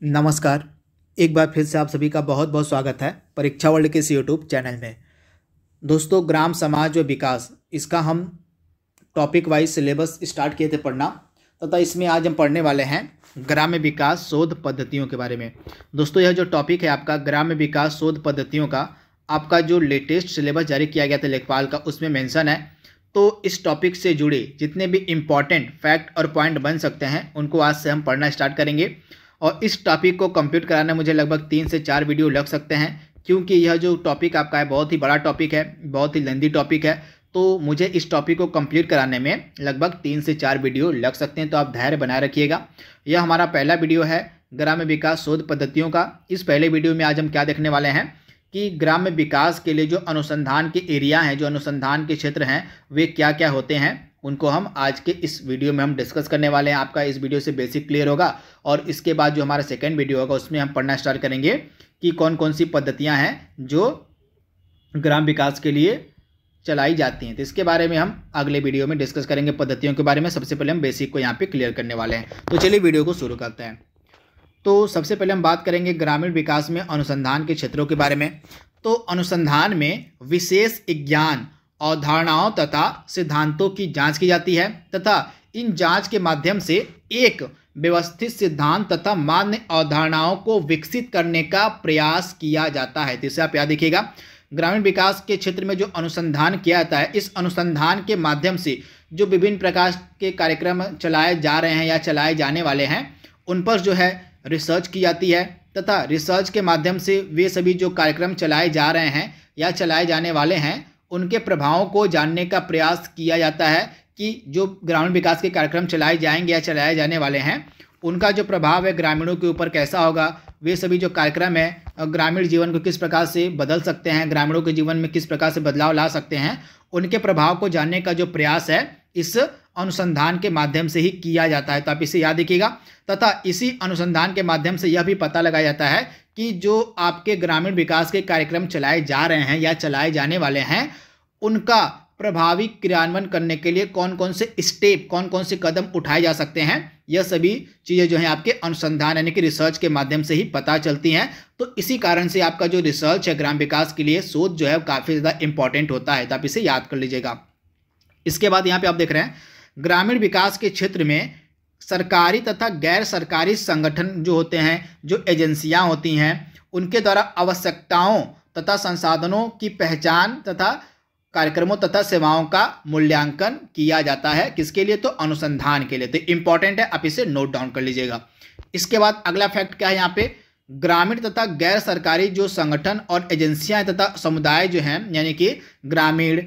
नमस्कार। एक बार फिर से आप सभी का बहुत बहुत स्वागत है परीक्षा वर्ल्ड के इस यूट्यूब चैनल में। दोस्तों, ग्राम समाज व विकास इसका हम टॉपिक वाइज सिलेबस स्टार्ट किए थे पढ़ना, तथा इसमें आज हम पढ़ने वाले हैं ग्राम्य विकास शोध पद्धतियों के बारे में। दोस्तों, यह जो टॉपिक है आपका ग्राम्य विकास शोध पद्धतियों का, आपका जो लेटेस्ट सिलेबस जारी किया गया था लेखपाल का, उसमें मेंशन है। तो इस टॉपिक से जुड़े जितने भी इम्पॉर्टेंट फैक्ट और पॉइंट बन सकते हैं उनको आज से हम पढ़ना स्टार्ट करेंगे। और इस टॉपिक को कंप्लीट कराने मुझे लगभग 3 से 4 वीडियो लग सकते हैं, क्योंकि यह जो टॉपिक आपका है बहुत ही बड़ा टॉपिक है, बहुत ही लेंदी टॉपिक है। तो मुझे इस टॉपिक को कंप्लीट कराने में लगभग 3 से 4 वीडियो लग सकते हैं, तो आप धैर्य बनाए रखिएगा। यह हमारा पहला वीडियो है ग्राम्य विकास शोध पद्धतियों का। इस पहले वीडियो में आज हम क्या देखने वाले हैं कि ग्राम्य विकास के लिए जो अनुसंधान के एरिया हैं, जो अनुसंधान के क्षेत्र हैं, वे क्या क्या होते हैं, उनको हम आज के इस वीडियो में हम डिस्कस करने वाले हैं। आपका इस वीडियो से बेसिक क्लियर होगा और इसके बाद जो हमारा सेकंड वीडियो होगा उसमें हम पढ़ना स्टार्ट करेंगे कि कौन कौन सी पद्धतियां हैं जो ग्राम विकास के लिए चलाई जाती हैं। तो इसके बारे में हम अगले वीडियो में डिस्कस करेंगे पद्धतियों के बारे में। सबसे पहले हम बेसिक को यहाँ पे क्लियर करने वाले हैं। तो चलिए वीडियो को शुरू करते हैं। तो सबसे पहले हम बात करेंगे ग्रामीण विकास में अनुसंधान के क्षेत्रों के बारे में। तो अनुसंधान में विशेष ज्ञान, अवधारणाओं तथा सिद्धांतों की जांच की जाती है तथा इन जांच के माध्यम से एक व्यवस्थित सिद्धांत तथा मान्य अवधारणाओं को विकसित करने का प्रयास किया जाता है। तो इसे आप याद रखिएगा, ग्रामीण विकास के क्षेत्र में जो अनुसंधान किया जाता है, इस अनुसंधान के माध्यम से जो विभिन्न प्रकार के कार्यक्रम चलाए जा रहे हैं या चलाए जाने वाले हैं, उन पर जो है रिसर्च की जाती है तथा रिसर्च के माध्यम से वे सभी जो कार्यक्रम चलाए जा रहे हैं या चलाए जाने वाले हैं, उनके प्रभावों को जानने का प्रयास किया जाता है कि जो ग्रामीण विकास के कार्यक्रम चलाए जाएंगे या चलाए जाने वाले हैं, उनका जो प्रभाव है ग्रामीणों के ऊपर कैसा होगा, वे सभी जो कार्यक्रम है ग्रामीण जीवन को किस प्रकार से बदल सकते हैं, ग्रामीणों के जीवन में किस प्रकार से बदलाव ला सकते हैं, उनके प्रभाव को जानने का जो प्रयास है इस अनुसंधान के माध्यम से ही किया जाता है। तो आप इसे याद रखिएगा। तथा इसी अनुसंधान के माध्यम से यह भी पता लगाया जाता है कि जो आपके ग्रामीण विकास के कार्यक्रम चलाए जा रहे हैं या चलाए जाने वाले हैं, उनका प्रभावी क्रियान्वयन करने के लिए कौन कौन से स्टेप, कौन कौन से कदम उठाए जा सकते हैं। यह सभी चीज़ें जो हैं आपके अनुसंधान यानी कि रिसर्च के माध्यम से ही पता चलती हैं। तो इसी कारण से आपका जो रिसर्च है ग्राम विकास के लिए, शोध जो है काफ़ी ज़्यादा इंपॉर्टेंट होता है। तो आप इसे याद कर लीजिएगा। इसके बाद यहाँ पे आप देख रहे हैं ग्रामीण विकास के क्षेत्र में सरकारी तथा गैर सरकारी संगठन जो होते हैं, जो एजेंसियां होती हैं, उनके द्वारा आवश्यकताओं तथा संसाधनों की पहचान तथा कार्यक्रमों तथा सेवाओं का मूल्यांकन किया जाता है। किसके लिए? तो अनुसंधान के लिए। तो इंपॉर्टेंट है, आप इसे नोट डाउन कर लीजिएगा। इसके बाद अगला फैक्ट क्या है यहाँ पे, ग्रामीण तथा गैर सरकारी जो संगठन और एजेंसियां तथा समुदाय जो हैं, यानी कि ग्रामीण,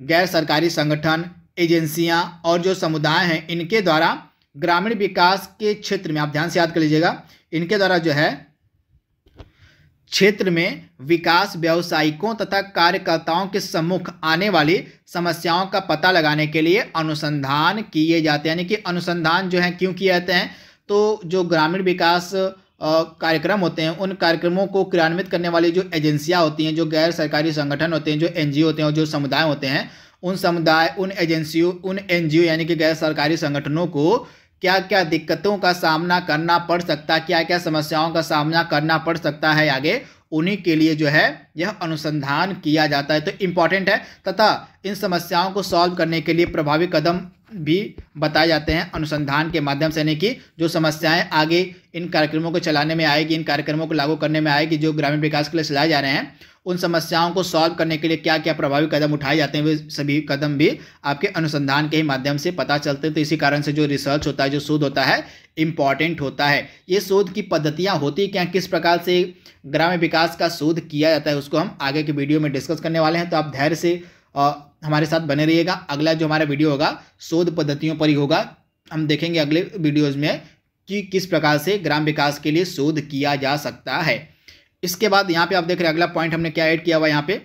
गैर सरकारी संगठन, एजेंसियां और जो समुदाय हैं, इनके द्वारा ग्रामीण विकास के क्षेत्र में, आप ध्यान से याद कर लीजिएगा, इनके द्वारा जो है क्षेत्र में विकास व्यावसायिकों तथा कार्यकर्ताओं के सम्मुख आने वाली समस्याओं का पता लगाने के लिए अनुसंधान किए जाते हैं। यानी कि अनुसंधान जो है क्यों किए जाते हैं, तो जो ग्रामीण विकास कार्यक्रम होते हैं, उन कार्यक्रमों को क्रियान्वित करने वाली जो एजेंसियां होती हैं, जो गैर सरकारी संगठन होते हैं, जो एनजीओ होते हैं और जो समुदाय होते हैं, उन समुदाय, उन एजेंसियों, उन एनजीओ यानी कि गैर सरकारी संगठनों को क्या क्या दिक्कतों का सामना करना पड़ सकता है, क्या क्या समस्याओं का सामना करना पड़ सकता है आगे, उन्हीं के लिए जो है यह अनुसंधान किया जाता है। तो इम्पॉर्टेंट है। तथा इन समस्याओं को सॉल्व करने के लिए प्रभावी कदम भी बताए जाते हैं अनुसंधान के माध्यम से, यानी कि जो समस्याएं आगे इन कार्यक्रमों को चलाने में आएगी, इन कार्यक्रमों को लागू करने में आएगी, जो ग्रामीण विकास के लिए चलाए जा रहे हैं, उन समस्याओं को सॉल्व करने के लिए क्या क्या प्रभावी कदम उठाए जाते हैं, वे सभी कदम भी आपके अनुसंधान के ही माध्यम से पता चलते हैं। तो इसी कारण से जो रिसर्च होता है, जो शोध होता है, इंपॉर्टेंट होता है। ये शोध की पद्धतियां होती क्या, किस प्रकार से ग्राम्य विकास का शोध किया जाता है, उसको हम आगे के वीडियो में डिस्कस करने वाले हैं। तो आप धैर्य से हमारे साथ बने रहिएगा। अगला जो हमारा वीडियो होगा शोध पद्धतियों पर ही होगा। हम देखेंगे अगले वीडियोज में कि किस प्रकार से ग्राम विकास के लिए शोध किया जा सकता है। इसके बाद यहाँ पे आप देख रहे हैं अगला पॉइंट हमने क्या ऐड किया हुआ, यहाँ पे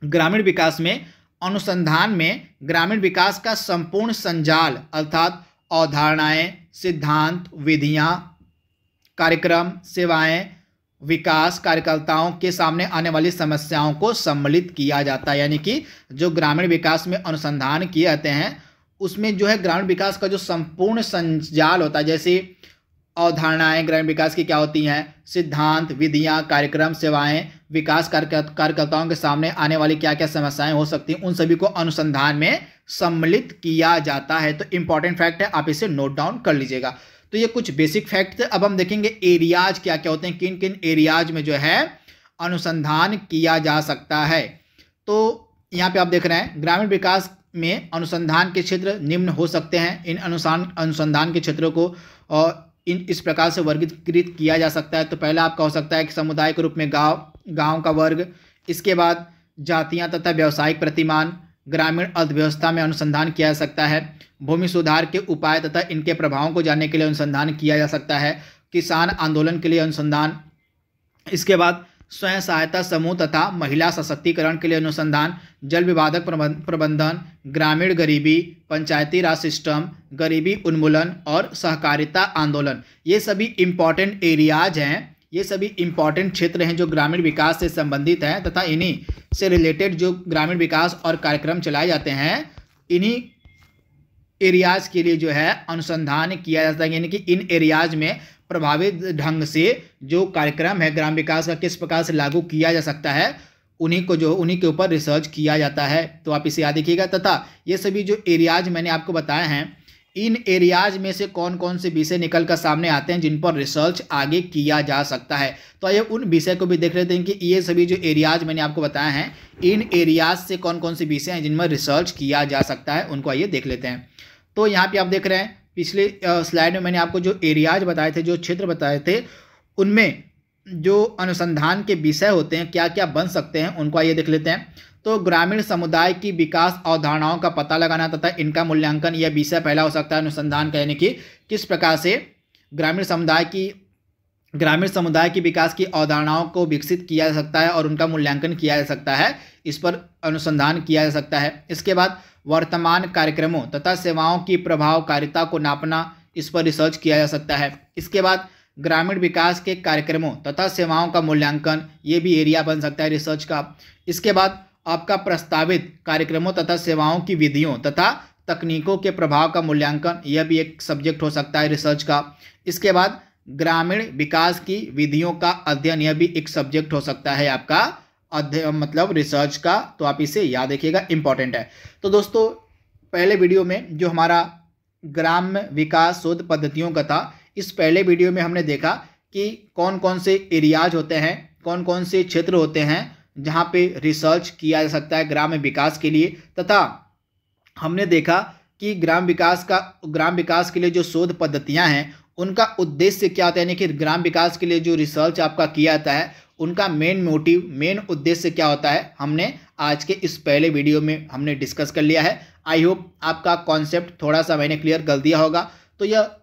ग्रामीण विकास में अनुसंधान में ग्रामीण विकास का संपूर्ण संजाल अर्थात अवधारणाएं, सिद्धांत, विधियां, कार्यक्रम, सेवाएं, विकास कार्यकर्ताओं के सामने आने वाली समस्याओं को सम्मिलित किया जाता है। यानी कि जो ग्रामीण विकास में अनुसंधान किए जाते हैं, उसमें जो है ग्रामीण विकास का जो संपूर्ण संजाल होता है, जैसे अवधारणाएं ग्रामीण विकास की क्या होती हैं, सिद्धांत, विधियां, कार्यक्रम, सेवाएं, विकास कार्यकर्ताओं के सामने आने वाली क्या क्या समस्याएं हो सकती हैं, उन सभी को अनुसंधान में सम्मिलित किया जाता है। तो इंपॉर्टेंट फैक्ट है, आप इसे नोट डाउन कर लीजिएगा। तो ये कुछ बेसिक फैक्ट थे। अब हम देखेंगे एरियाज क्या क्या होते हैं, किन किन एरियाज में जो है अनुसंधान किया जा सकता है। तो यहाँ पे आप देख रहे हैं ग्रामीण विकास में अनुसंधान के क्षेत्र निम्न हो सकते हैं। इन अनुसंधान के क्षेत्रों को इस प्रकार से वर्गीकृत किया जा सकता है। तो पहला आपका हो सकता है कि समुदाय के रूप में गांव का वर्ग, इसके बाद जातियां तथा व्यावसायिक प्रतिमान, ग्रामीण अर्थव्यवस्था में अनुसंधान किया जा सकता है, भूमि सुधार के उपाय तथा इनके प्रभावों को जानने के लिए अनुसंधान किया जा सकता है, किसान आंदोलन के लिए अनुसंधान, इसके बाद स्वयं सहायता समूह तथा महिला सशक्तिकरण के लिए अनुसंधान, जल विवादक प्रबंधन, ग्रामीण गरीबी, पंचायती राज सिस्टम, गरीबी उन्मूलन और सहकारिता आंदोलन। ये सभी इंपॉर्टेंट एरियाज हैं, ये सभी इंपॉर्टेंट क्षेत्र हैं जो ग्रामीण विकास से संबंधित हैं तथा इन्हीं से रिलेटेड जो ग्रामीण विकास और कार्यक्रम चलाए जाते हैं, इन्हीं एरियाज के लिए जो है अनुसंधान किया जाता है। यानी कि इन एरियाज में प्रभावित ढंग से जो कार्यक्रम है ग्राम विकास का किस प्रकार से लागू किया जा सकता है, उन्हीं के ऊपर रिसर्च किया जाता है। तो आप इसे याद रखिएगा। तथा ये सभी जो एरियाज मैंने आपको बताए हैं, इन एरियाज में से कौन कौन से विषय निकल कर सामने आते हैं जिन पर रिसर्च आगे किया जा सकता है। तो आइए उन विषय को भी देख लेते हैं कि ये सभी जो एरियाज मैंने आपको बताए हैं, इन एरियाज से कौन कौन से विषय हैं जिनमें रिसर्च किया जा सकता है, उनको आइए देख लेते हैं। तो यहाँ पे आप देख रहे हैं पिछले स्लाइड में मैंने आपको जो एरियाज बताए थे, जो क्षेत्र बताए थे, उनमें जो अनुसंधान के विषय होते हैं क्या क्या बन सकते हैं, उनको आइए देख लेते हैं। तो ग्रामीण समुदाय की विकास अवधारणाओं का पता लगाना तथा इनका मूल्यांकन, यह विषय पहला हो सकता है अनुसंधान का। यानी कि किस प्रकार से ग्रामीण समुदाय की विकास की अवधारणाओं को विकसित किया जा सकता है और उनका मूल्यांकन किया जा सकता है, इस पर अनुसंधान किया जा सकता है। इसके बाद वर्तमान कार्यक्रमों तथा सेवाओं की प्रभावकारिता को नापना, इस पर रिसर्च किया जा सकता है। इसके बाद ग्रामीण विकास के कार्यक्रमों तथा सेवाओं का मूल्यांकन, ये भी एरिया बन सकता है रिसर्च का। इसके बाद आपका प्रस्तावित कार्यक्रमों तथा सेवाओं की विधियों तथा तकनीकों के प्रभाव का मूल्यांकन, यह भी एक सब्जेक्ट हो सकता है रिसर्च का। इसके बाद ग्रामीण विकास की विधियों का अध्ययन, यह भी एक सब्जेक्ट हो सकता है आपका अध्ययन मतलब रिसर्च का। तो आप इसे याद रखिएगा, इंपॉर्टेंट है। तो दोस्तों पहले वीडियो में जो हमारा ग्राम्य विकास शोध पद्धतियों का था, इस पहले वीडियो में हमने देखा कि कौन कौन से एरियाज होते हैं, कौन कौन से क्षेत्र होते हैं जहाँ पे रिसर्च किया जा सकता है ग्राम्य विकास के लिए। तथा हमने देखा कि ग्राम विकास के लिए जो शोध पद्धतियाँ हैं उनका उद्देश्य क्या होता है, यानी कि ग्राम विकास के लिए जो रिसर्च आपका किया जाता है उनका मेन उद्देश्य क्या होता है, हमने आज के इस पहले वीडियो में हमने डिस्कस कर लिया है। आई होप आपका कॉन्सेप्ट थोड़ा सा मैंने क्लियर कर दिया होगा। तो यह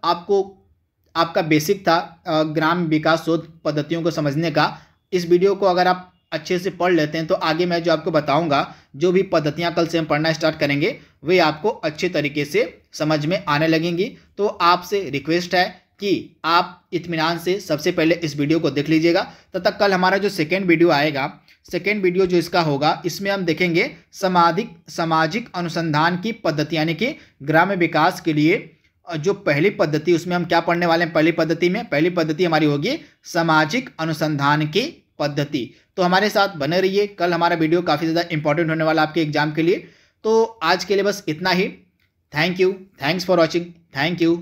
आपका बेसिक था ग्राम विकास शोध पद्धतियों को समझने का। इस वीडियो को अगर आप अच्छे से पढ़ लेते हैं तो आगे मैं जो आपको बताऊंगा, जो भी पद्धतियां कल से हम पढ़ना स्टार्ट करेंगे, वे आपको अच्छे तरीके से समझ में आने लगेंगी। तो आपसे रिक्वेस्ट है कि आप इत्मीनान से सबसे पहले इस वीडियो को देख लीजिएगा। तथा कल हमारा जो सेकेंड वीडियो आएगा, सेकेंड वीडियो जो इसका होगा, इसमें हम देखेंगे सामाजिक अनुसंधान की पद्धति, यानी कि ग्राम्य विकास के लिए जो पहली पद्धति, उसमें हम क्या पढ़ने वाले हैं। पहली पद्धति हमारी होगी सामाजिक अनुसंधान की पद्धति। तो हमारे साथ बने रहिए, कल हमारा वीडियो काफ़ी ज़्यादा इंपॉर्टेंट होने वाला आपके एग्जाम के लिए। तो आज के लिए बस इतना ही। Thank you, thanks for watching, thank you.